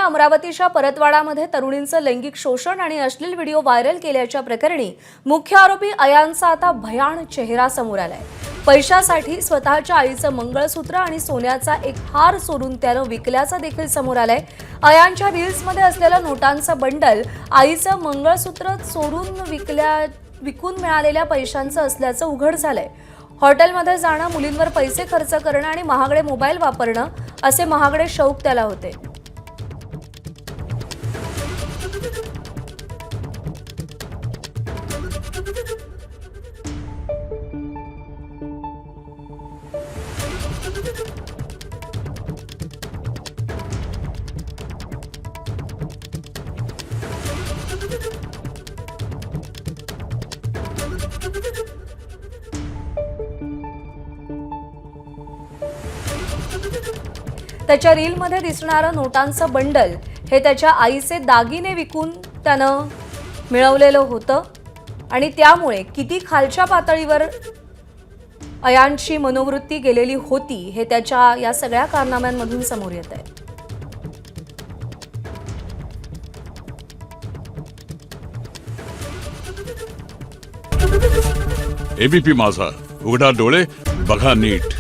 अमरावतीच्या परतवाडामध्ये तरुणींचं लैंगिक शोषण आणि अश्लील व्हिडिओ व्हायरल केल्याच्या प्रकरणी मुख्य आरोपी अयांचा आता भयान चेहरा समोर आलाय। पैशासाठी स्वतःच्या आईचं मंगळसूत्र आणि सोन्याचा एक हार चोरून त्यानं विकल्याचं देखील समोर आलंय। अयांच्या रील्समध्ये असलेलं नोटांचं बंडल आईचं मंगळसूत्र चोरून विकून मिळालेल्या पैशांचं असल्याचं उघड झालंय। हॉटेलमध्ये जाणं, मुलींवर पैसे खर्च करणं आणि महागडे मोबाईल वापरणं असे महागडे शौक त्याला होते। त्याच्या रीलमध्ये दिसणारं नोटांचं बंडल हे त्याच्या आईचे दागिने विकून त्यानं मिळवलेलं होतं आणि त्यामुळे किती खालच्या पातळीवर अयांची मनोवृत्ती गेलेली होती हे त्याच्या या सगळ्या कारनाम्यांमधून समोर येतंय। एबीपी माझा, उघडा डोळे बघा नीट।